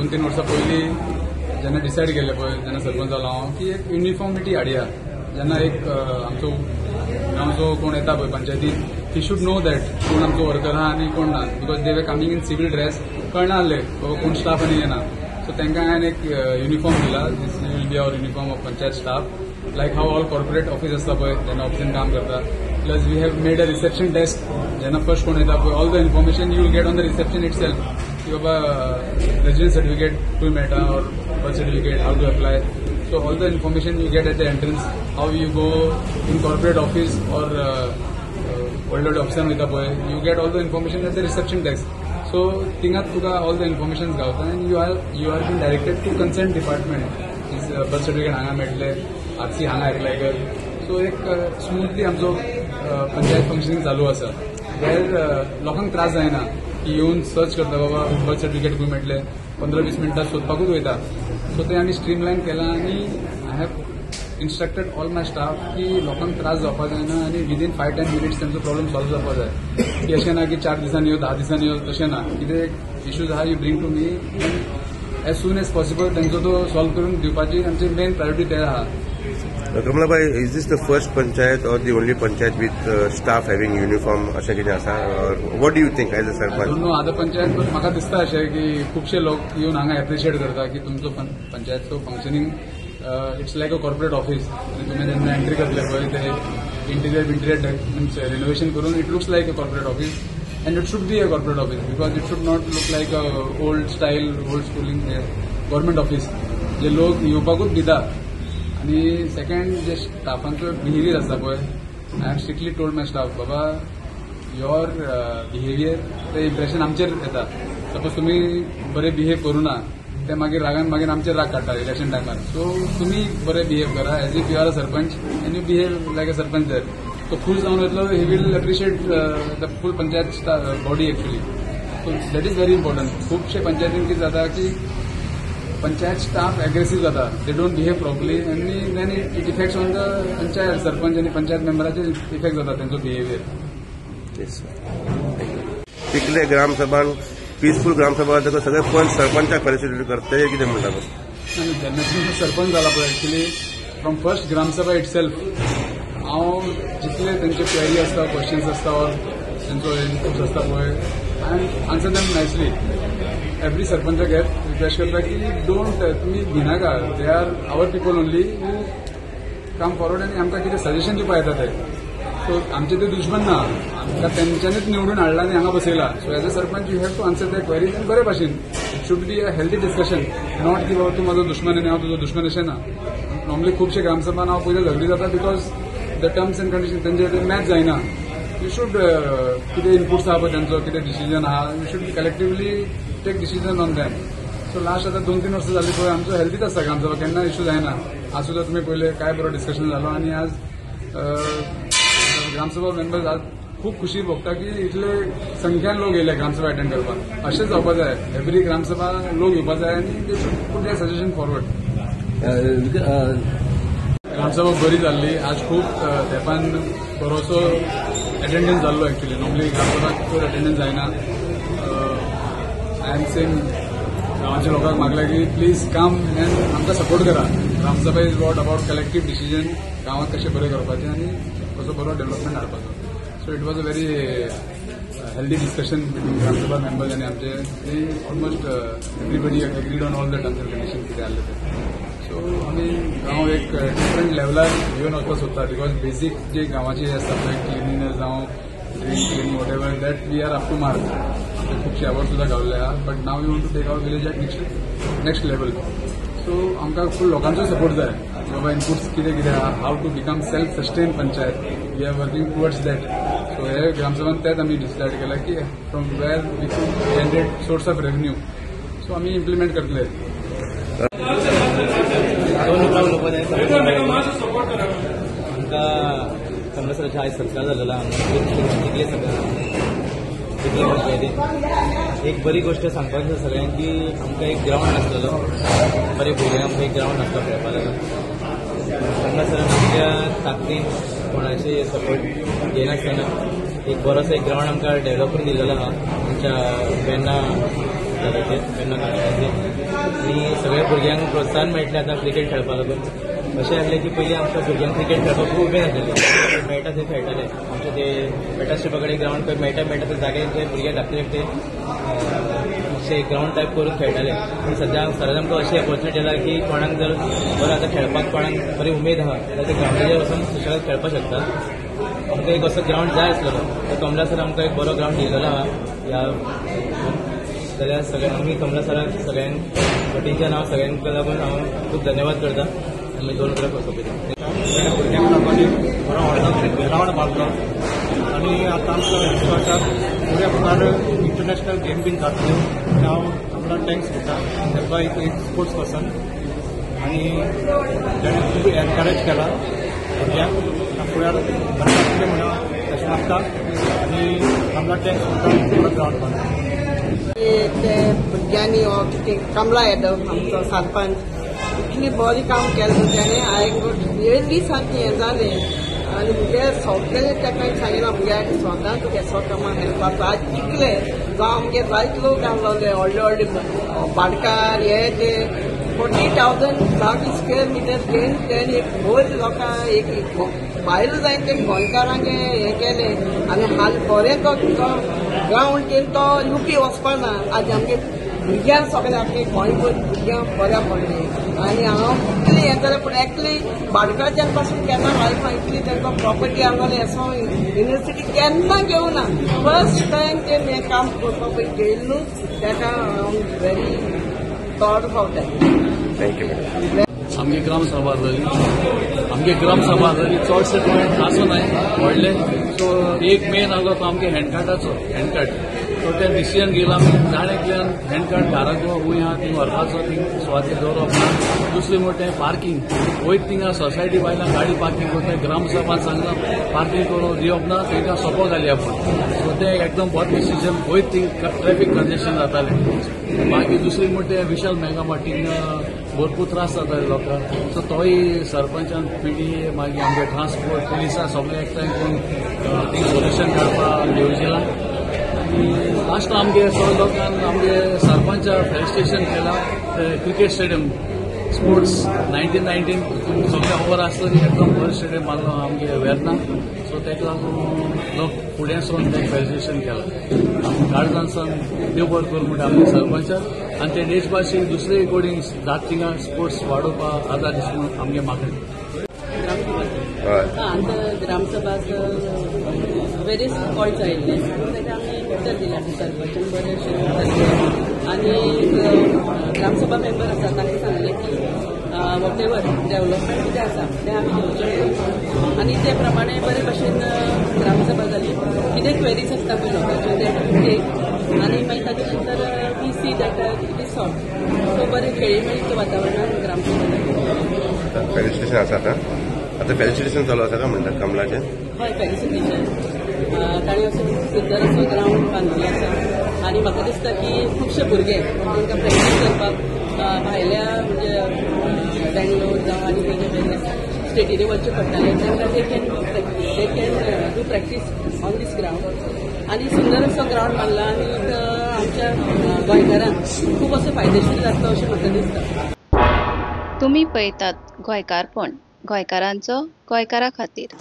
2-3 वर्सां पयलीं जेन्ना डिसायड केल्लें पळय जेन्ना सरपंच जालो हांव की एक युनिफॉर्मिटी हाडया जेन्ना एक आमचो गांवचो कोण येता पळय पंचायतीन ही शूड नो दॅट कोण आमचो वर्कर आहा आनी कोण ना because they were coming in civil dress कळना आसलें कोण स्टाफ आनी येना सो तांकां हांवें एक युनिफॉर्म दिला this will be our uniform of panchayat staff like how all corporate office आसता पळय जेन्ना ऑफिसान काम करता plus we have made a reception desk जेन्ना फर्स्ट कोण येता पळय all the information you will get on the reception itself की बाबा रेजिडेंस सर्टिफिकेट खंय मेळटा or birth certificate how to apply so all the information you get at the entrance how you go in corporate office or व्हडले ऑफिसान वयता पळय you get all the information at the reception desk so थिंगात तुका all the information गावता आनी you are been directed to concern department birth certificate हांगा मेळटले आरसी हांगा एप्लाय कर सो एक स्मुथली आमचो पंचायत फंक्शनिंग चालू आसा वेर लोकांक त्रास जायना की येवन सर्च करता बाबा बर्थ सर्टिफिकेट खंय मेळटले 15-20 मिनटां सोदपाकूच वयता सो ते आमी स्ट्रीमलायन केलां आनी I have instructed all my staff की लोकांक त्रास जावपाक जायना आनी विदीन 5-10 मिनिट्स तांचो प्रॉब्लम सॉल्व जावपाक जाय की अशें ना की 4 दिसांनी येवं 10 दिसांनी येवं तशें ना कितें इश्यूज आहा you bring to me as soon as possible तांचो तो सॉल्व करून दिवपाची आमची मेन प्रायोरिटी ते आहा. Kamla bhai, is this the first panchayat or the only panchayat with staff having uniform अशें कितें आसा or what do you think as a sarpanch? I don't know other panchayat but म्हाका दिसता अशें की खुबशे लोक येवन हांगा एप्रिशिएट करता की तुमचो पंचायतचो functioning it's like a corporate office तुमी जेन्ना एंट्री करतले पळय ते इंटिरियर मीन्स रिनोवेशन करून it looks like a corporate office and it should be a corporate office because it should not look like a old style old schooling government office जे लोक येवपाकूच दिता आणि सेकंड जे स्टाफांचो behaviour आसता पळय I have strictly told my staff बाबा your behaviour ते impression आमचेर येता सपोज तुमी बरे बिहेव करू ना ते मागीर रागान मागीर आमचेर राग काडटा इलेक्शन टायमार सो तुमी बरे बिहेव करा as if you are a sarpanch and you behave like a sarpanch there तो खूश जावन वयतलो he will appreciate the full panchayat body actually so that is very important खुबशे पंचायतीन कितें जाता की पंचायत स्टाफ एग्रेसिव्ह जाता दे डोंट बिहेव प्रॉपरली आनी then it affects on the panchayat sarpanch आनी पंचायत मेंबराचेर इफेक्ट जाता तेंचो बिहेवियर. पिकले ग्रामसभान पीसफूल ग्रामसभा जाता सगळे पंच सरपंचाक फेलिसिटेट करता ते कितें म्हणटा जेन्ना सरपंच जाला पळय actually from first gram sabha it self हांव जितले तेंचे क्वेरी आसता क्वेश्चन्स आसता ऑर तेंचो इनपुट्स आसता पळय I answer them nicely every सरपंचाक रिक्वेस्ट करता की डोंट तुमी भिनाका they are our people only who come forward आनी आमकां कितें सजेशन दिवपा येता ते सो आमचे ते दुश्मन ना आमकां तेंच्यांनीच निवडून हाडला आनी हांगा बसयला so as a sarpanch you have to answer the queries आनी बरे भाशेन it should be a healthy discussion not की बाबा तूं म्हाजो दुश्मन आनी हांव तुजो दुश्मन अशें ना नॉर्मली खुबशे ग्रामसभान हांव पयलीं झगडी जाता because the terms and condition तेंचे मॅच जायना यू शूड कितें इनपुट्स आहा पळय तेंचो कितें डिसिजन आहा you should be collectively take decision on them so last आतां 2-3 वर्सां जाली पळय आमचो हेल्दीच आसता ग्रामसभा केन्ना इश्यू जायना आज सुद्दां तुमी पळयलें काय बरो डिस्कशन जालो आनी आज ग्रामसभा मेंबर्स आज खूब खुशी भोगता की इतले संख्यान लोक येयले ग्रामसभा अटेंड करपाक अशेंच जावपाक जाय एवरी ग्रामसभा लोक येवपाक जाय आनी they should put their suggestion forward. Gram sabha बरी जाल्ली आज खूब तेंपान बरोसो एटेंडन्स जाल्लो एक्चुली नॉर्मली ग्रामसभाक चड एटेंडन्स जायना आय एम सेम गांवाच्या लोकांक मागला की प्लीज कम एंड आमकां सपोर्ट करा gram sabha is what about collective decision गांवांत कशें बरें करपाचें आनी कसो बरो डेव्हलपमेंट हाडपाचो so it was a very healthy discussion between gram sabha members आनी आमचे almost everybody agreed on all the terms and condition कितें आहलें तें सो आमी गांव एक डिफरंट लेवलार घेवन वचपाक सोदता बिकॉज बेसीक जे गांवाची आसता पळय क्लिनिनेस जावं drink clean whatever that we are up to mark खुबशे अवॉर्ड सुद्दां गावल्ले आहा but now you want to take our village at next level so आमकां फूल लोकांचो सपोर्ट जाय बाबा इनपुट्स कितें कितें आहा how to become self sustain panchayat we are working towards that so हे ग्रामसभान तेच आमी डिसायड केला की from where we could generate source of revenue so आमी इम्प्लिमेंट करतले. कमलेश्वराच्या आयज सरकार जालेला जितले पंचायती एक बरी गोष्ट सांगपाची सगळ्यांक की आमकां एक ग्रावंड नासलेलो बरे भुरग्यांक आमकां एक ग्रावंड नासलो खेळपा लागून कमलेश्वराच्या ताकदीन कोणाचे सपोर्ट घेयनासतना एक बरोसो एक ग्रावंड आमकां डेव्हलप करून दिलेलो आहा आमच्या पेन्ना काणकोणाचे आनी सगळ्या भुरग्यांक प्रोत्साहन मेळटलें आतां क्रिकेट खेळपा लागून. अशें आसलें की पयलीं आमच्या भुरग्यांक क्रिकेट खेळपाक खूब उमेद आसलेली. मेळटा थंय खेळटाले. आमचे ते पेटा स्ट्रिपा कडेन ग्रावंड खंय मेळटा ते जाग्यार जे भुरगे घातले ते अशें ग्रावंड टायप करून खेळटाले. पूण सद्या सरान आमकां अशी ऑपॉर्च्युनिटी आसा की कोणाक जर बरो आतां खेळपाक कोणाक बरी उमेद आहा जाल्यार ते ग्रावंडाचेर वचून सुशेगाद खेळपाक शकता. आमकां एक असो ग्रावंड जाय आसलेलो. तर कमला सर आमकां एक बरो ग्रावंड दिलेलो आहा ह्या जाल्यार सगळ्यांक आमी कमला सराक सगळ्यांक टिचीच्या नांव सगळ्यांक लागून हांव खूब धन्यवाद करता. आमी 2 वरां सोंपयता. सगळ्या भुरग्यांक लागून बरो व्हडलो ग्रावंड बांदलो आनी आतां आमकां विश्वासाक फुडें मुखार इंटरनॅशनल गेम बीन जातल्यो. हांव आमकां थँक्स दिता तेका एक स्पोर्ट्स पर्सन आनी ताणें खूब एनकरेज केला भुरग्यांक फुडें बरें म्हणून अशें मागता आनी आमकां थँक्स दिता बरो ग्रावंड बांदलो. ते भुरग्यांनी हो कमला येदव आमचो सरपंच इतली बरी काम केलें तेणें हांवें येयल्ली सारकी हें जालें आनी मुगे सगळे ताका सांगितलें भुरग्याक स्वता तुगे स्वता हेल्पाक आज चिकले जावं आमगे जायते लोक आहलोले व्हडले व्हडले भाटकार हे ते 40,000 लागीं स्क्वेअर मिटर घेवन तेणें एक बरी लोकां एक भायर जायन ते गोंयकारांक हें केलें आनी हाल बरें तो ग्रावंड केलें तो युपी वचपाना. आज आमगे भुरग्यांक सगळ्या गोंयभर भुरग्यांक बऱ्या पडलें आनी हांव इतली हें जालें पूण एकली भाटकाराच्यान पासून केन्ना लायफान इतली तांकां प्रॉपर्टी आसलें असो युनिवर्सिटी केन्ना घेवना. फर्स्ट टायम ते हें काम करपाक पळय घेयलें न्हू ताका हांव very proud about that. Thank you madam. आमगे ग्रामसभा जाली. आमगे ग्रामसभा जाली चडशे पॉयंट आसूनाय व्हडले. सो एक मेन आसलो तो आमगे हँडकार्डाचो हँडकार्ड. सो ते डिसिजन घेयला आमी जाणेतल्यान हँडकार्ड घराक खूंय आहा थिंग व्हरपाचो थिंग सुवातेर दवरप ना. दुसरें म्हणटा पार्किंग वयत थिंगा सोसायटी बायलांक गाडी पार्किंग करता ग्रामसभान सांगला पार्किंग करून दिवप ना तांकां सोपो घाली आपण. सो ते एकदम बरो डिसिजन वयत थिंग ट्रॅफिक कंजेशन जातालें. बाकी दुसरी म्हणटा विशाल मेगा मार्टीन भरपूर त्रास जाताले लोकांक. सो तोय सरपंचान पिडी मागीर आमगे ट्रान्सपोर्ट पुलिसां सगळे एकठांय करून थिंग सोल्युशन काडपाक येवजिलां. लास्ट आमगे सगळे लोकांक आमगे सरपंच फेलिस्टेशन केला क्रिकेट स्टेडियम स्पोर्ट्स 1919 सगळे ओवर आसतली एकदम बरें स्टेडियम बांदलो आमगे वेर्ना. सो ताका लागून लोक फुडें सोन तें फेलिस्टेशन केलां. काळजानसान देव बरें करूं म्हणटा आमगे सरपंचाक आनी ते देशभाशीक दुसरे कोडींग जात थिंगा स्पोर्ट्स वाडोवपाक आदार दिस म्हणून आमगे मागणी. आमकां ग्रामसभाक वेरियस पॉयंट्स आयिल्ले ताका आमी उत्तर दिलें सरपंचान बरें अशें आनी ग्रामसभा मेंबर आसा तांकां सांगलें की वॉट एवर डेव्हलपमेंट कितें आसा तें आमी घेवचें आनी ते प्रमाणे बरे भशेन ग्रामसभा जाली. कितें क्वेरीज आसता पळय लोकांच्यो ते आनी मागीर ताचे नंतर we see that it is solve. So बरें खेळीमेळीच्या वातावरणांत ग्रामसभा जाली. फेलिस्टेशन आसा आतां फेलिस्टेशन चालू आसा का म्हणटा कमलाचें? हय फेलिसिटेशन. ताणें असो सुंदर असो ग्रावंड बांदिल्लो आसा आनी म्हाका दिसता की खुबशे भुरगे तांकां प्रॅक्टीस करपाक भायल्या म्हणजे बेंगलोर जावं आनी खंयचे वेगळे स्टेटीनी वचचें पडटालें तांकां they can do practice on this ground आनी सुंदर असो ग्रावंड बांदला आनी आमच्या गोंयकारांक खूब असो फायदेशीर जातलो अशें म्हाका दिसता. तुम्ही पळयतात गोंयकारपण गोंयकारांचो गोंयकारा खातीर.